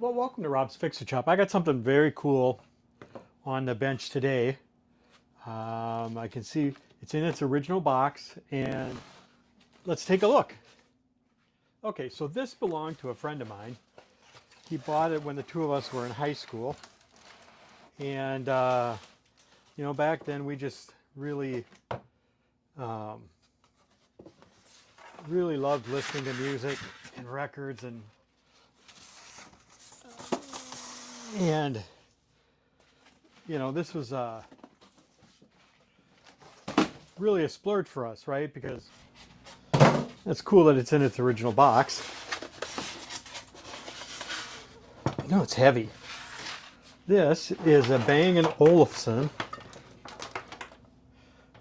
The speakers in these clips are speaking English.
Well, welcome to Rob's Fix-It Shop. I got something very cool on the bench today. I can see it's in its original box, and let's take a look. Okay, so this belonged to a friend of mine. He bought it when the two of us were in high school, and you know, back then we just um, really loved listening to music and records, and you know, this was really a splurge for us, right? Because it's cool that it's in its original box. No, it's heavy. This is a Bang & Olufsen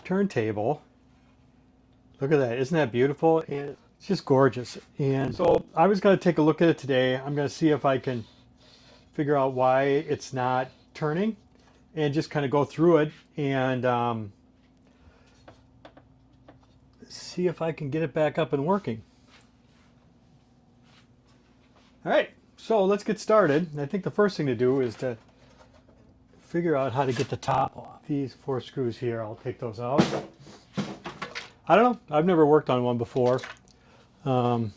turntable. Look at that. Isn't that beautiful? And it's just gorgeous. And so I was going to take a look at it today. I'm going to see if I can figure out why it's not turning and just kind of go through it and see if I can get it back up and working. All right, so let's get started. I think the first thing to do is to figure out how to get the top off. These 4 screws here, I'll take those out. I don't know, I've never worked on one before. It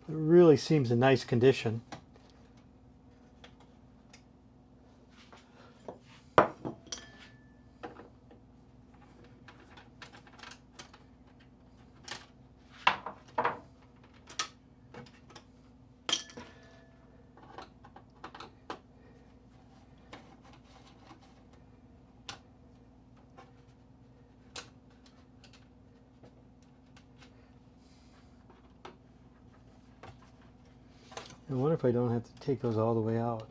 really seems in nice condition. I wonder if I don't have to take those all the way out.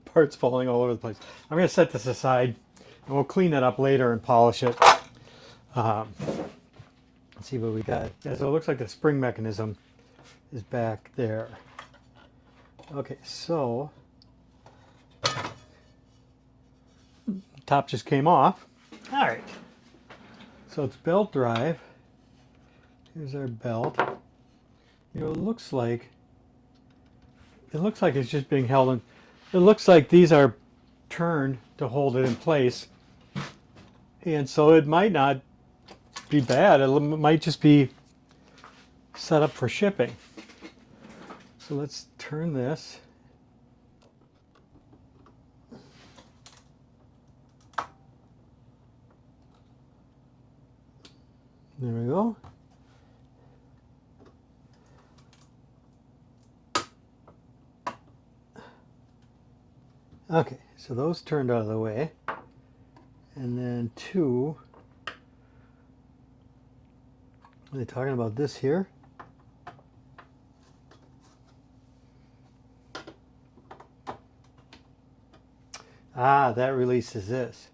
Parts falling all over the place. I'm going to set this aside and we'll clean that up later and polish it. Let's see what we got. Yeah, so it looks like the spring mechanism is back there. Okay, so top just came off. All right, so it's belt drive. Here's our belt. You know, it looks like it's just being held in. It looks like these are turned to hold it in place, and so it might not be bad. It might just be set up for shipping. So let's turn this. There we go. Okay, so those turned out of the way. And then 2, are they talking about this here? Ah, that releases this.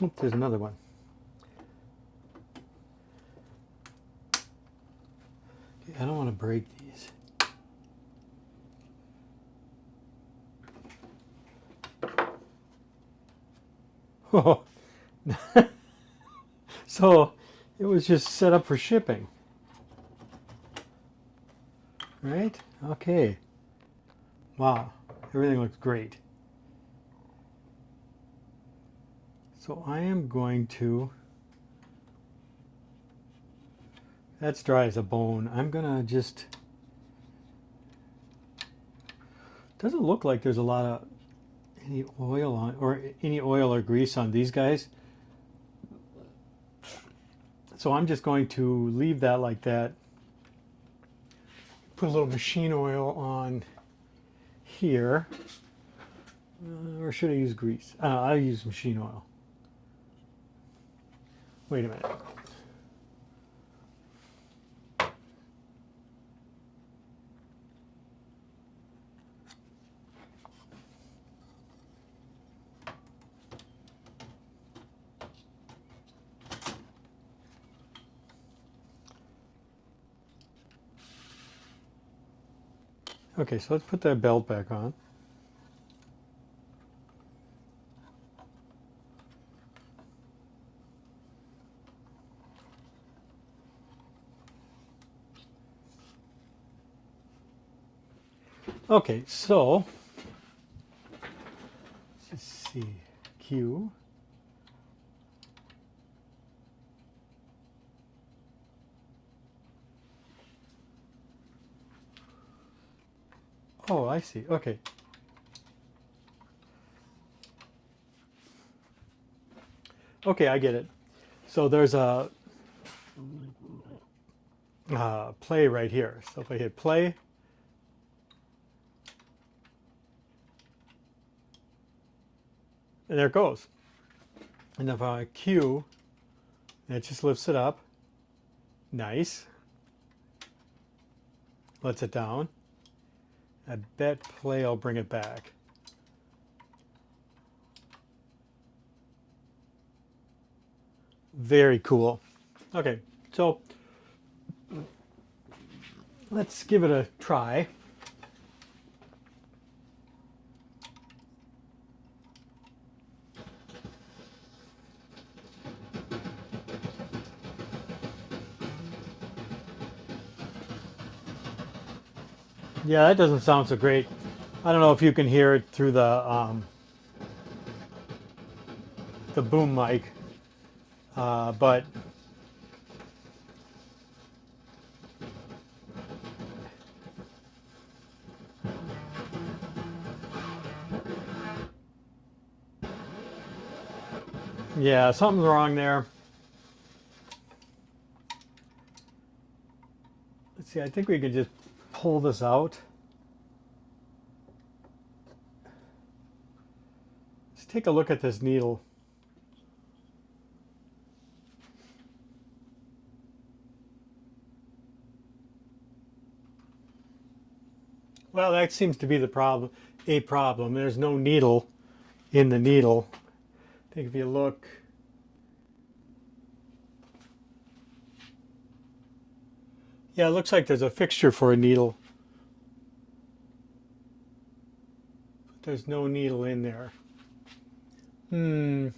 Oop, there's another one. Okay, I don't want to break these. Oh, so it was just set up for shipping, right? Okay. Wow, everything looks great. So I am going to, that's dry as a bone. I'm gonna just, doesn't look like there's a lot of any oil on, or any oil or grease on these guys, So I'm just going to leave that like that. Put a little machine oil on here. Or should I use grease? I'll use machine oil. Wait a minute. Okay, so let's put that belt back on. Okay, so let's just see. Q. Oh, I see. Okay. Okay, I get it. So there's a play right here. So if I hit play, and there it goes. And if I Q, it just lifts it up. Nice. Lets it down. I bet play will bring it back. Very cool. Okay, so let's give it a try. Yeah, that doesn't sound so great. I don't know if you can hear it through the boom mic, but yeah, something's wrong there. Let's see, I think we could just pull this out. Let's take a look at this needle. Well, that seems to be the problem. A problem. There's no needle in the needle. I think if you look, yeah, it looks like there's a fixture for a needle, but there's no needle in there. That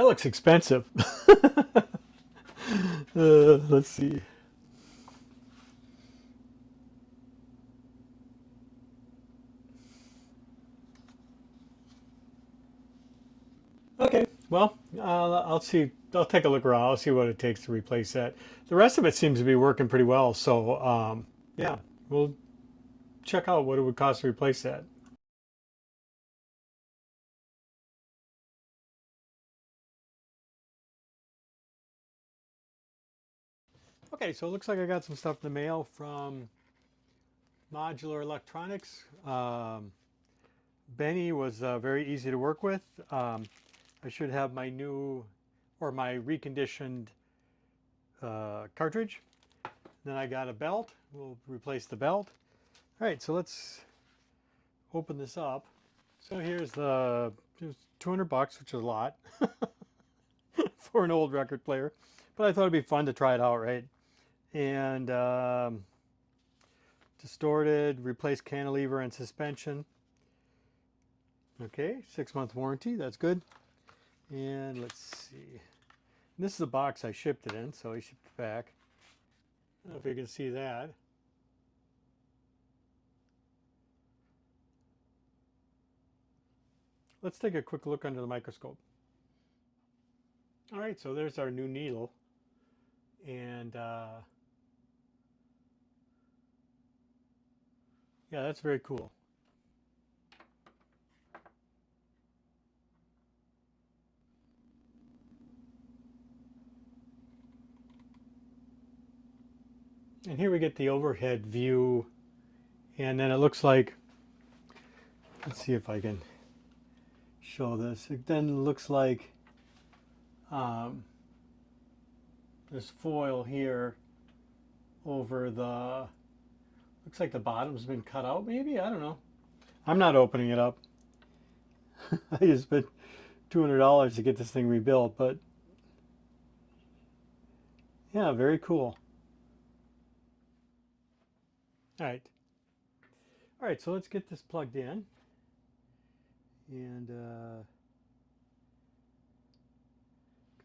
looks expensive. Let's see. Okay, well, I'll see. I'll take a look around. I'll see what it takes to replace that. The rest of it seems to be working pretty well. So, yeah, we'll check out what it would cost to replace that. Okay, so it looks like I got some stuff in the mail from Modular Electronics. Benny was very easy to work with. I should have my new or my reconditioned cartridge. Then I got a belt. We'll replace the belt. All right, so let's open this up. So here's the 200 bucks, which is a lot for an old record player, but I thought it'd be fun to try it out, right? And distorted, replace cantilever and suspension. Okay, 6-month warranty, that's good. And let's see. This is the box I shipped it in, so I shipped it back. I don't know if you can see that. Let's take a quick look under the microscope. All right, so there's our new needle. And yeah, that's very cool. And here we get the overhead view, and then it looks like, let's see if I can show this. It then looks like there's foil here over the, looks like the bottom's been cut out maybe, I don't know. I'm not opening it up. I just spent $200 to get this thing rebuilt, but yeah, very cool. All right. All right, so let's get this plugged in. And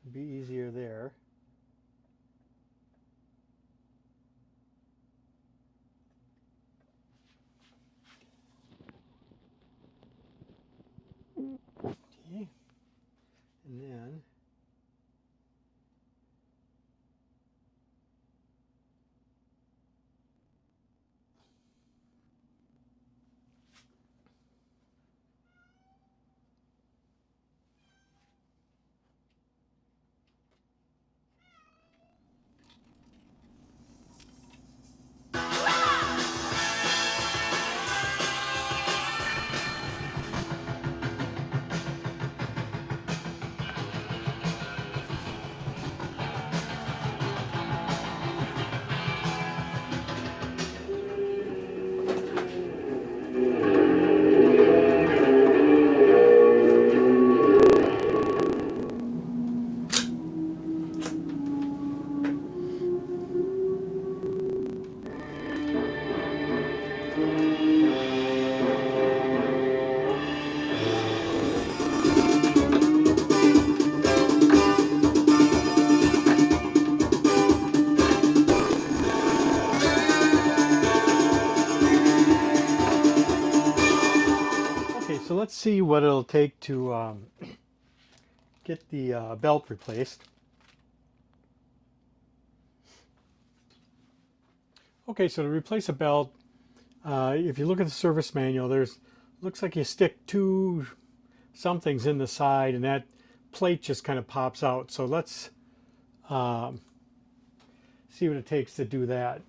could be easier there. Okay. And then so let's see what it'll take to get the belt replaced. Okay, so to replace a belt, if you look at the service manual, there's looks like you stick two somethings in the side, and that plate just kind of pops out. So let's see what it takes to do that.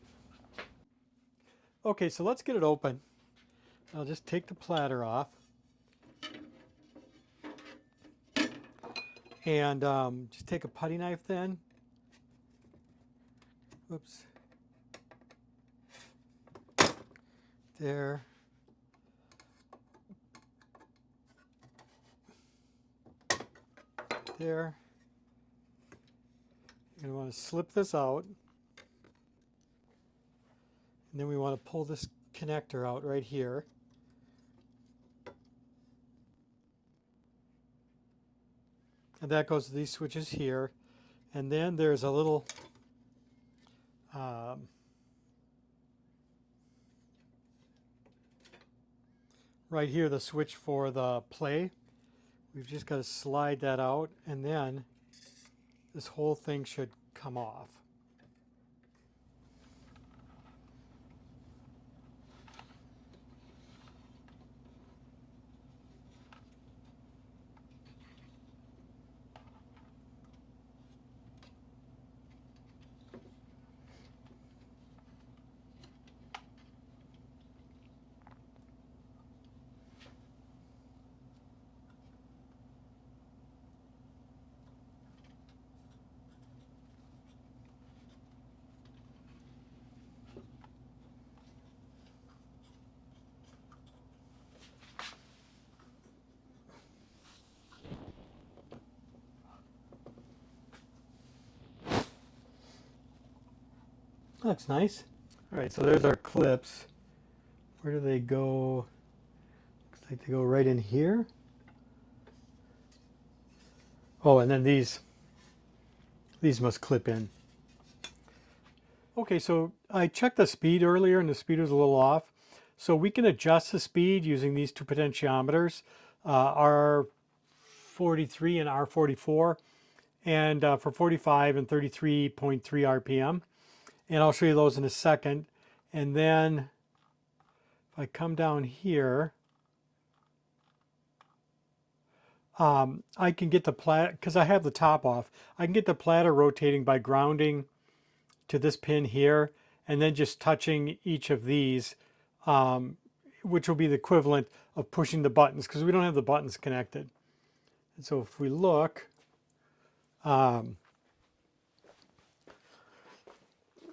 Okay, so let's get it open. I'll just take the platter off. And just take a putty knife then. Whoops. There. There. You're going to want to slip this out. And then we want to pull this connector out right here. And that goes to these switches here. And then there's a little right here, the switch for the play. We've just got to slide that out, and then this whole thing should come off. That's nice. All right, so there's our clips. Where do they go? Looks like they go right in here. Oh, and then these must clip in. Okay, so I checked the speed earlier and the speed was a little off. So we can adjust the speed using these two potentiometers, R43 and R44, and for 45 and 33.3 RPM. And I'll show you those in a second. And then if I come down here, I can get the platter, because I have the top off, I can get the platter rotating by grounding to this pin here, and then just touching each of these, which will be the equivalent of pushing the buttons because we don't have the buttons connected. And so if we look,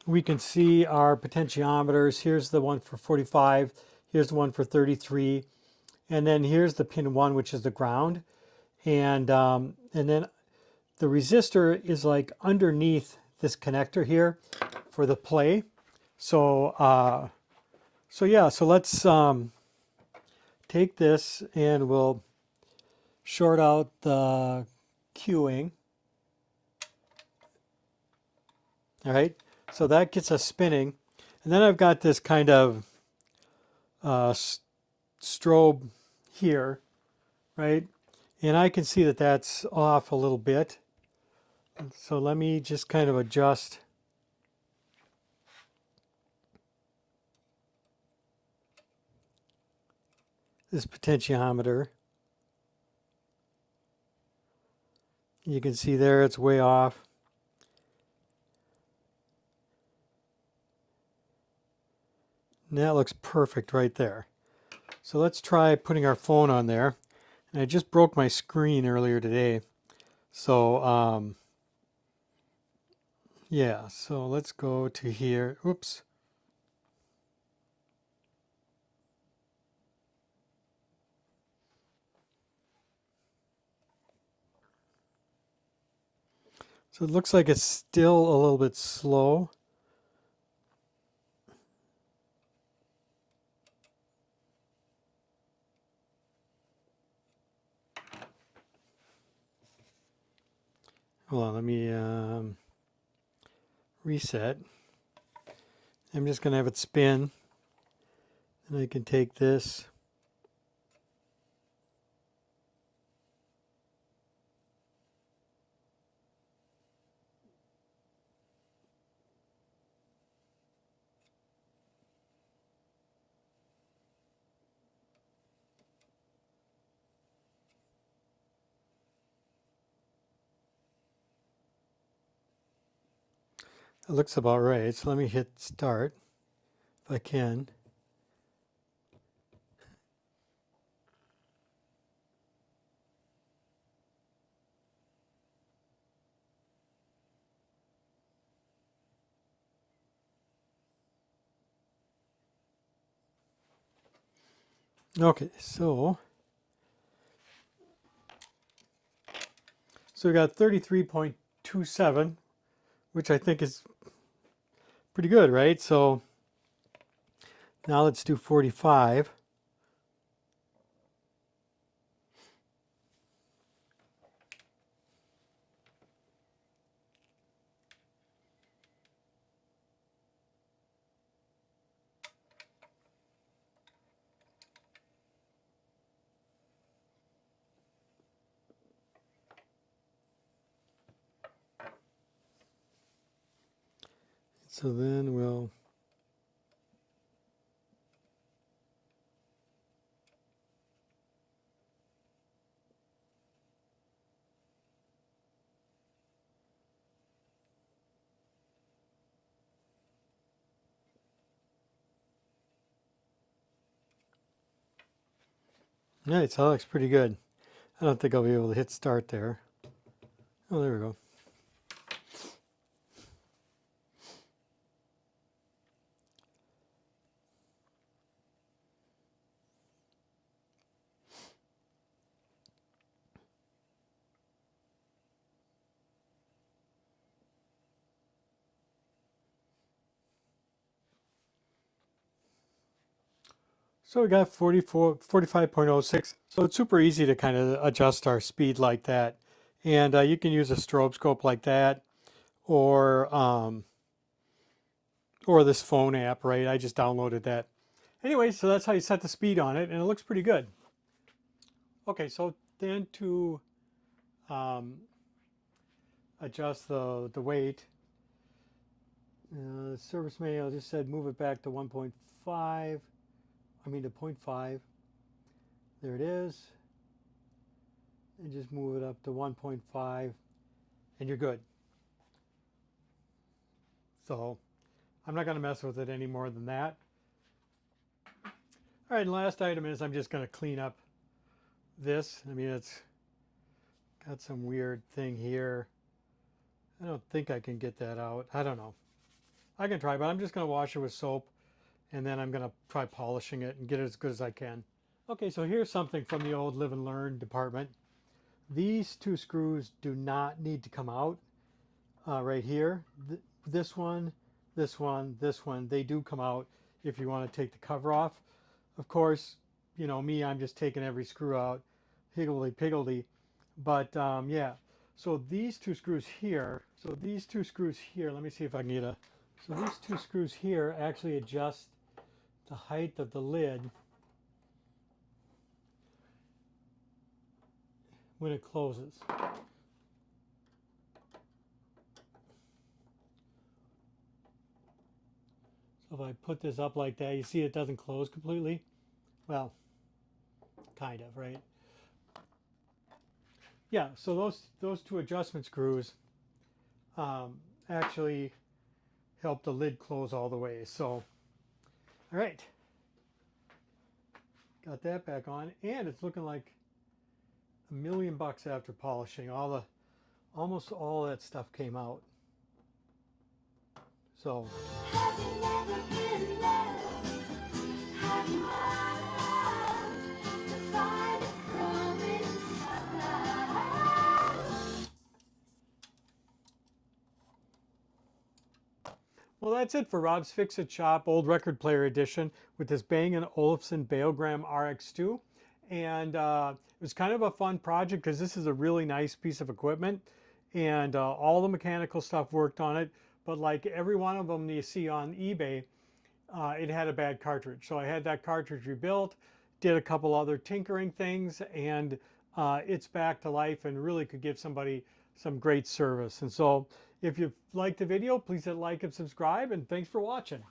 we can see our potentiometers. Here's the one for 45, here's the one for 33, and then here's the pin 1, which is the ground. And then the resistor is like underneath this connector here for the play. So so let's take this and we'll short out the queuing. All right, so that gets us spinning. And then I've got this kind of strobe here, right? And I can see that that's off a little bit. So let me just kind of adjust this potentiometer. You can see there it's way off. And that looks perfect right there. So let's try putting our phone on there. And I just broke my screen earlier today. So yeah, so let's go to here. Oops. So it looks like it's still a little bit slow. Hold on, let me reset. I'm just going to have it spin. And I can take this. It looks about right. So let me hit start if I can. Okay, so we got 33.27, which I think is pretty good, right? So now let's do 45. So then we'll yeah, so that looks pretty good. I don't think I'll be able to hit start there. Oh, there we go. So we got 45.06. So it's super easy to kind of adjust our speed like that. And you can use a strobe scope like that, or this phone app, right? I just downloaded that. Anyway, so that's how you set the speed on it, and it looks pretty good. Okay, so then to adjust the weight, service manual just said move it back to 1.5. I mean to 0.5. There it is. And just move it up to 1.5, and you're good. So I'm not going to mess with it any more than that. All right, and last item is I'm just going to clean up this. I mean, it's got some weird thing here. I don't think I can get that out. I don't know. I can try, but I'm just going to wash it with soap, and then I'm going to try polishing it and get it as good as I can. Okay, so here's something from the old Live and Learn department. These two screws do not need to come out right here. This one, this one, this one, they do come out if you want to take the cover off. Of course, you know me, I'm just taking every screw out, higgledy-piggledy. But yeah, so these two screws here, let me see if I can get a, so these two screws here actually adjust the height of the lid when it closes. So if I put this up like that, you see it doesn't close completely. Well, kind of, right? Yeah, so those two adjustment screws actually help the lid close all the way. So, all right, got that back on, and it's looking like $1,000,000 after polishing. Almost all that stuff came out. So. Have you never been loved? Have you loved to find it from inside? Well, that's it for Rob's Fix-It Shop Old Record Player Edition with this Bang & Olufsen Beogram RX2. And it was kind of a fun project because this is a really nice piece of equipment. And all the mechanical stuff worked on it. But like every one of them you see on eBay, it had a bad cartridge. So I had that cartridge rebuilt, did a couple other tinkering things, and it's back to life and really could give somebody some great service. And so if you liked the video, please hit like and subscribe, and thanks for watching.